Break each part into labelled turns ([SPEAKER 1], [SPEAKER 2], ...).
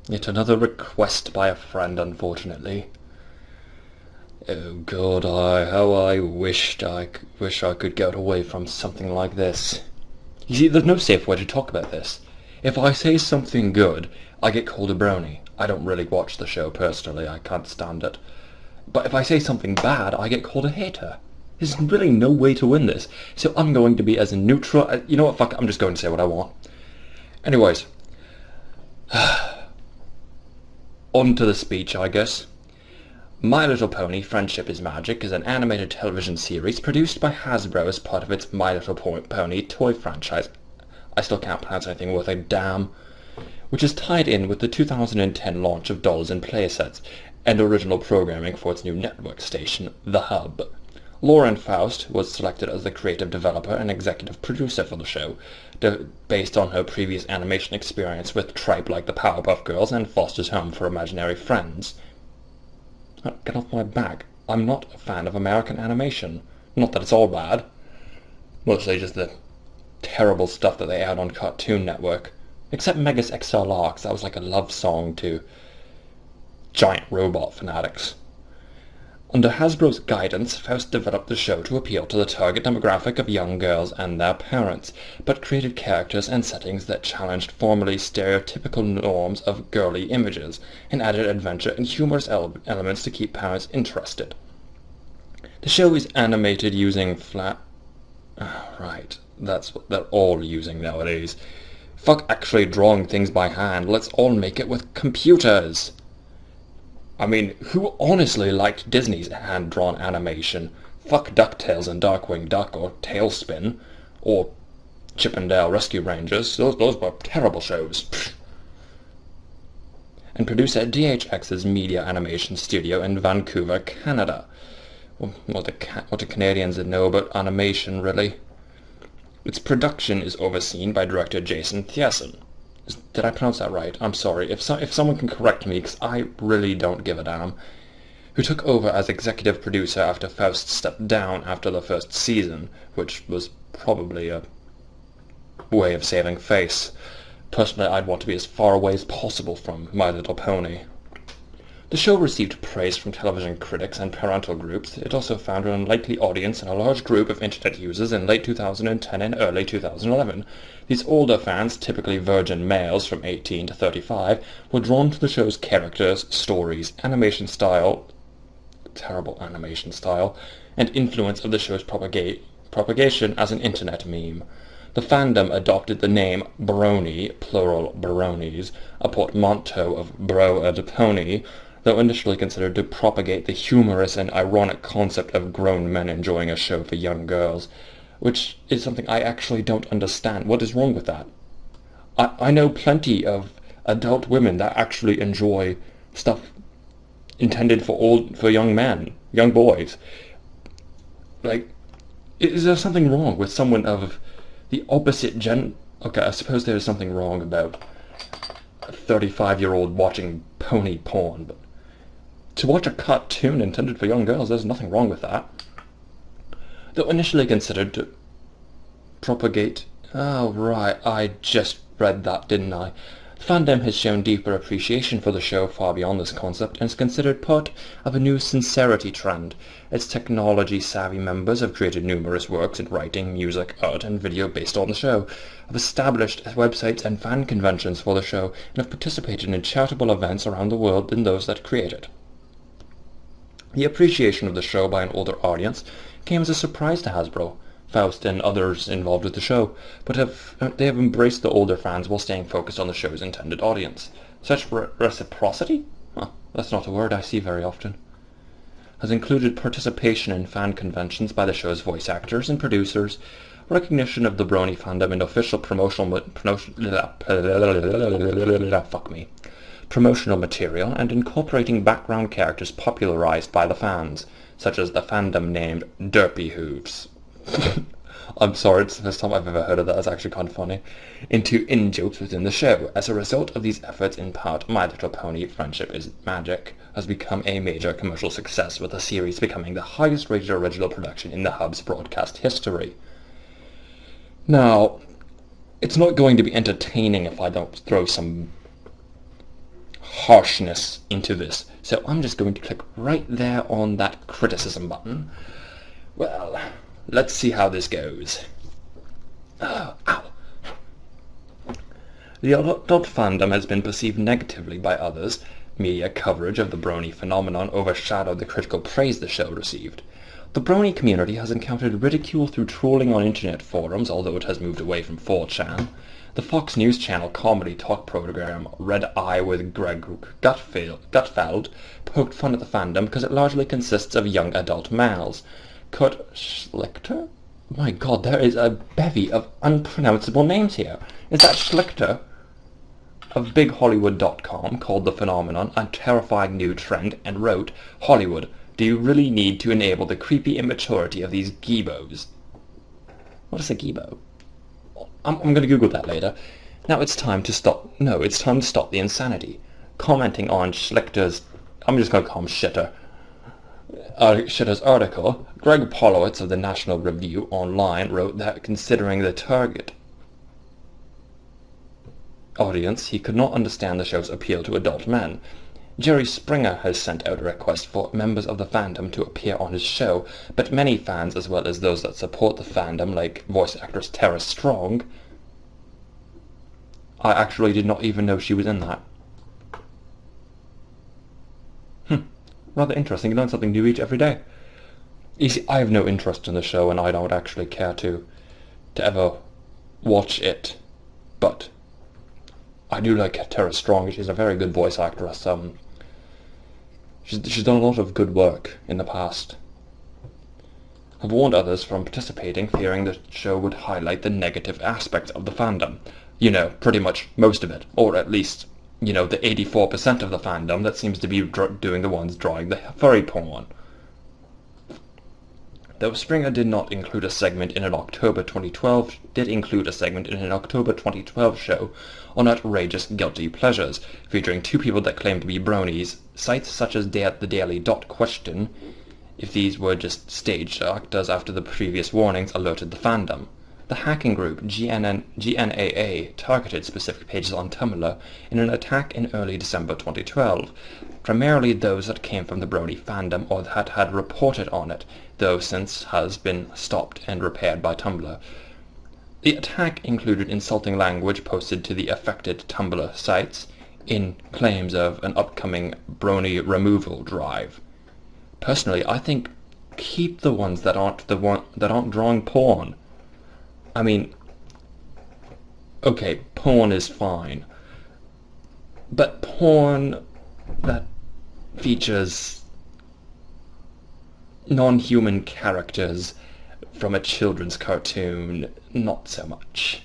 [SPEAKER 1] Yet another request by a friend, unfortunately. Oh God, how I wish I could get away from something like this. You see, there's no safe way to talk about this. If I say something good, I get called a brony. I don't really watch the show personally, I can't stand it. But if I say something bad, I get called a hater. There's really no way to win this, so I'm going to be as neutral. You know what, fuck it, I'm just going to say what I want. Anyways, on to the speech, I guess. My Little Pony: Friendship is Magic is an animated television series produced by Hasbro as part of its My Little Pony toy franchise. I still can't pronounce anything worth a damn. Which is tied in with the 2010 launch of Dolls and Playsets and original programming for its new network station, The Hub. Lauren Faust was selected as the creative developer and executive producer for the show, based on her previous animation experience with Tribe Like the Powerpuff Girls and Foster's Home for Imaginary Friends. Get off my back. I'm not a fan of American animation. Not that it's all bad. Mostly just the terrible stuff that they add on Cartoon Network. Except Megas XLR, because that was like a love song to giant robot fanatics. Under Hasbro's guidance, Faust developed the show to appeal to the target demographic of young girls and their parents, but created characters and settings that challenged formerly stereotypical norms of girly images, and added adventure and humorous elements to keep parents interested. The show is animated using right, that's what they're all using nowadays. Fuck actually drawing things by hand, let's all make it with computers! I mean, who honestly liked Disney's hand-drawn animation? Fuck DuckTales and Darkwing Duck or Tailspin, or Chip and Dale Rescue Rangers. Those were terrible shows. Pfft. And produced at DHX's Media Animation Studio in Vancouver, Canada. What do Canadians know about animation, really? Its production is overseen by director Jason Thiessen. Did I pronounce that right? I'm sorry. If someone can correct me, because I really don't give a damn. Who took over as executive producer after Faust stepped down after the first season, which was probably a way of saving face. Personally, I'd want to be as far away as possible from My Little Pony. The show received praise from television critics and parental groups. It also found an unlikely audience and a large group of internet users in late 2010 and early 2011. These older fans, typically virgin males from 18 to 35, were drawn to the show's characters, stories, animation style, terrible animation style, and influence of the show's propagation as an internet meme. The fandom adopted the name Brony, plural Bronies, a portmanteau of bro and pony, though initially considered to propagate the humorous and ironic concept of grown men enjoying a show for young girls, which is something I actually don't understand. What is wrong with that? I know plenty of adult women that actually enjoy stuff intended for young men, young boys. Like, is there something wrong with someone of the opposite Okay, I suppose there is something wrong about a 35-year-old watching pony porn, but to watch a cartoon intended for young girls, there's nothing wrong with that. Though initially considered to propagate... Oh, right, I just read that, didn't I? The fandom has shown deeper appreciation for the show far beyond this concept, and is considered part of a new sincerity trend. Its technology-savvy members have created numerous works in writing, music, art, and video based on the show, have established websites and fan conventions for the show, and have participated in charitable events around the world than those that create it. The appreciation of the show by an older audience came as a surprise to Hasbro, Faust, and others involved with the show, but they have embraced the older fans while staying focused on the show's intended audience. Such reciprocity? Well, that's not a word I see very often. Has included participation in fan conventions by the show's voice actors and producers, recognition of the Brony fandom in official promotional material, and incorporating background characters popularized by the fans, such as the fandom named Derpy Hooves. I'm sorry, it's the first time I've ever heard of that. It's actually kind of funny. Into in-jokes within the show. As a result of these efforts, in part, My Little Pony: Friendship is Magic has become a major commercial success, with the series becoming the highest-rated original production in the Hub's broadcast history. Now, it's not going to be entertaining if I don't throw some harshness into this. So I'm just going to click right there on that criticism button. Well, let's see how this goes. Oh, ow. The adult fandom has been perceived negatively by others. Media coverage of the Brony phenomenon overshadowed the critical praise the show received. The Brony community has encountered ridicule through trolling on internet forums, although it has moved away from 4chan. The Fox News Channel comedy talk program Red Eye with Greg Gutfeld poked fun at the fandom because it largely consists of young adult males. Kurt Schlichter? My god, there is a bevy of unpronounceable names here. Is that Schlichter? Of BigHollywood.com called the phenomenon a terrifying new trend and wrote, "Hollywood, do you really need to enable the creepy immaturity of these geebos?" What is a geebo? I'm going to Google that later. Now it's time to stop. No, it's time to stop the insanity. Commenting on Schlichter's, I'm just going to call him Shitter. Schitter's article, Greg Polowitz of the National Review Online wrote that considering the target audience, he could not understand the show's appeal to adult men. Jerry Springer has sent out a request for members of the fandom to appear on his show, but many fans, as well as those that support the fandom, like voice actress Tara Strong... I actually did not even know she was in that. Rather interesting. You learn something new each every day. You see, I have no interest in the show, and I don't actually care to ever watch it, but I do like Tara Strong. She's a very good voice actress. She's done a lot of good work in the past. I've warned others from participating, fearing the show would highlight the negative aspects of the fandom. You know, pretty much most of it, or at least, you know, the 84% of the fandom that seems to be doing the ones drawing the furry porn. Though Springer did not include a segment in an October 2012, did include a segment in an October 2012 show on outrageous guilty pleasures, featuring two people that claim to be bronies. Sites such as The Daily Dot question if these were just staged actors after the previous warnings alerted the fandom. The hacking group GNAA targeted specific pages on Tumblr in an attack in early December 2012, primarily those that came from the Brony fandom or that had reported on it, though since has been stopped and repaired by Tumblr. The attack included insulting language posted to the affected Tumblr sites in claims of an upcoming Brony removal drive. Personally, I think keep the ones that aren't drawing porn. I mean, okay, porn is fine, but porn that features non-human characters from a children's cartoon, not so much.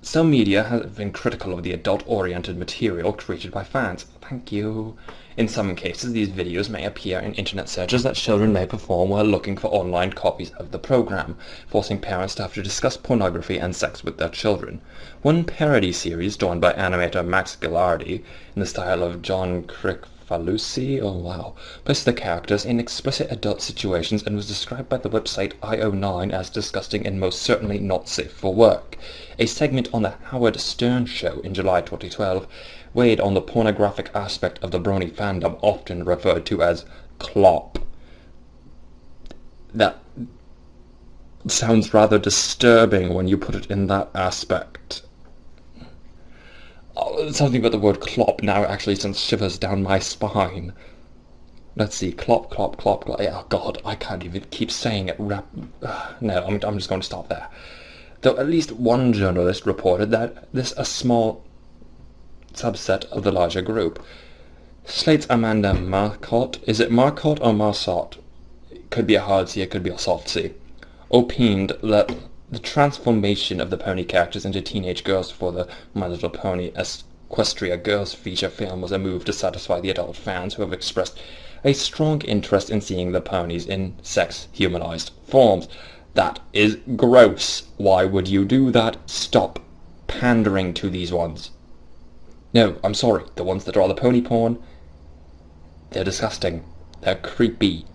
[SPEAKER 1] Some media have been critical of the adult-oriented material created by fans. Thank you. In some cases, these videos may appear in internet searches that children may perform while looking for online copies of the program, forcing parents to have to discuss pornography and sex with their children. One parody series, drawn by animator Max Gilardi, in the style of John Kricfalusi, placed the characters in explicit adult situations and was described by the website IO9 as disgusting and most certainly not safe for work. A segment on the Howard Stern Show in July 2012 weighed on the pornographic aspect of the Brony fandom, often referred to as clop. That sounds rather disturbing when you put it in that aspect. Something about the word clop now actually sends shivers down my spine. Let's see, clop, clop, clop, clop. Oh god, I can't even keep saying it. No, I'm just going to stop there. Though at least one journalist reported that this a small subset of the larger group. Slate's Amanda Marcotte, is it Marcotte or Marcotte? It could be a hard C, it could be a soft C. Opined that the transformation of the pony characters into teenage girls for the My Little Pony Equestria Girls feature film was a move to satisfy the adult fans who have expressed a strong interest in seeing the ponies in sex-humanized forms. That is gross. Why would you do that? Stop pandering to these ones. No, I'm sorry. The ones that draw the pony porn, they're disgusting. They're creepy.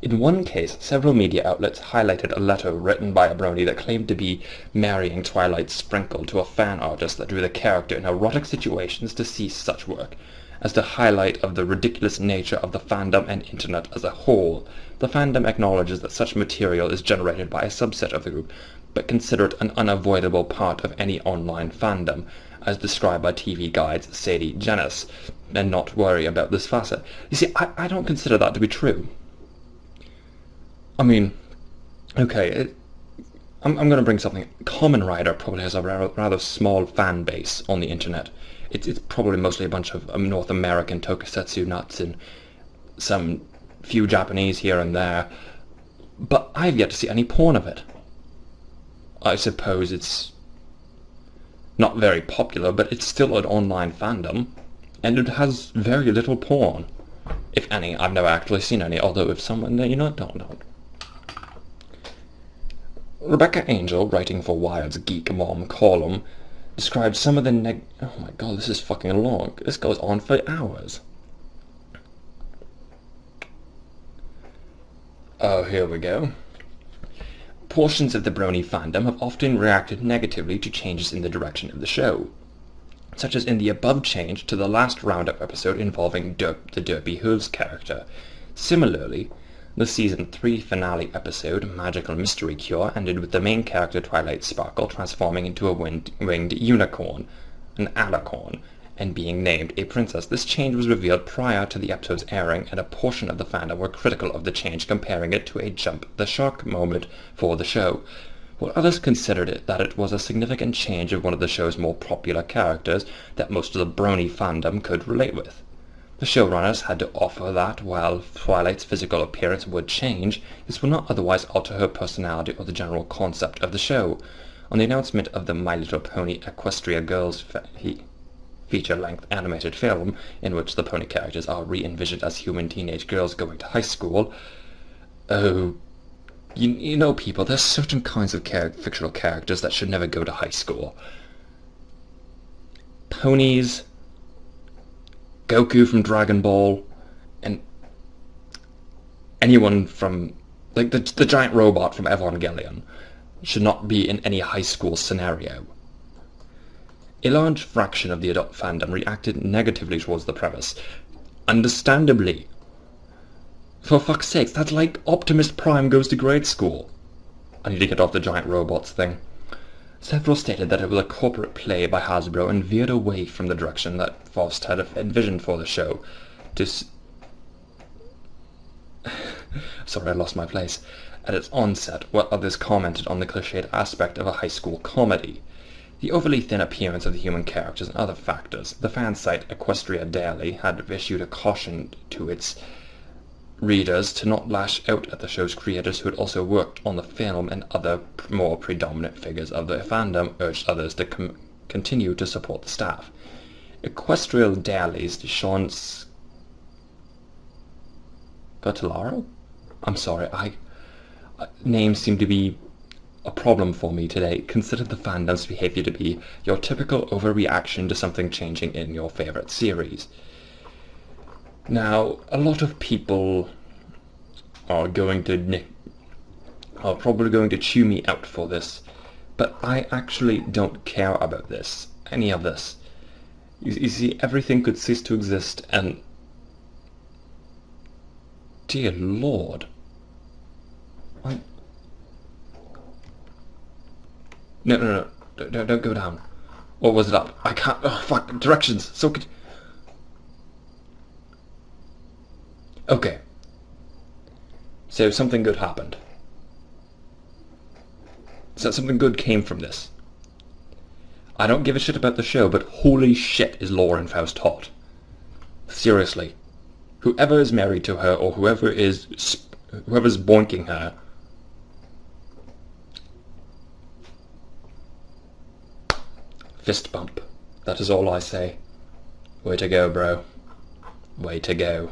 [SPEAKER 1] In one case, several media outlets highlighted a letter written by a Brony that claimed to be marrying Twilight Sprinkle to a fan artist that drew the character in erotic situations to cease such work. As the highlight of the ridiculous nature of the fandom and internet as a whole, the fandom acknowledges that such material is generated by a subset of the group, but consider it an unavoidable part of any online fandom, as described by TV Guide's Sadie Janis, and not worry about this facet. You see, I don't consider that to be true. I mean, okay, I'm going to bring something. Kamen Rider probably has a rather small fan base on the internet. It's probably mostly a bunch of North American tokusatsu nuts and some few Japanese here and there. But I've yet to see any porn of it. I suppose it's not very popular, but it's still an online fandom, and it has very little porn. If any, I've never actually seen any, although if someone, don't. Rebecca Angel, writing for Wired's Geek Mom column, described some of the oh my god, this is fucking long. This goes on for hours. Oh, here we go. Portions of the Brony fandom have often reacted negatively to changes in the direction of the show, such as in the above change to the last Roundup episode involving the Derpy Hooves character. Similarly, the Season 3 finale episode, Magical Mystery Cure, ended with the main character Twilight Sparkle transforming into a winged unicorn, an alicorn, and being named a princess. This change was revealed prior to the episode's airing, and a portion of the fandom were critical of the change, comparing it to a jump the shark moment for the show, while others considered it that it was a significant change of one of the show's more popular characters that most of the Brony fandom could relate with. The showrunners had to offer that, while Twilight's physical appearance would change, this would not otherwise alter her personality or the general concept of the show. On the announcement of the My Little Pony Equestria Girls feature-length animated film, in which the pony characters are re-envisioned as human teenage girls going to high school, oh, you know people, there's certain kinds of fictional characters that should never go to high school. Ponies, Goku from Dragon Ball, and anyone from, like, the giant robot from Evangelion should not be in any high school scenario. A large fraction of the adult fandom reacted negatively towards the premise. Understandably. For fuck's sakes, that's like Optimus Prime goes to grade school. I need to get off the giant robots thing. Several stated that it was a corporate play by Hasbro and veered away from the direction that Faust had envisioned for the show. Sorry, I lost my place. At its onset, while others commented on the cliched aspect of a high school comedy. The overly thin appearance of the human characters and other factors, the fan site Equestria Daily had issued a caution to its readers to not lash out at the show's creators who had also worked on the film, and other more predominant figures of the fandom urged others to continue to support the staff. Equestrial Daily's Sean Scotellaro? I'm sorry, names seem to be a problem for me today. Consider the fandom's behavior to be your typical overreaction to something changing in your favorite series. Now, a lot of people are probably going to chew me out for this, but I actually don't care about this, any of this. You see, everything could cease to exist, and dear Lord, No, don't go down. Or was it up? I can't, oh fuck, directions, so could... Okay. So something good happened. So something good came from this. I don't give a shit about the show, but holy shit is Lauren Faust hot. Seriously. Whoever is married to her, or whoever's boinking her, fist bump. That is all I say. Way to go, bro. Way to go.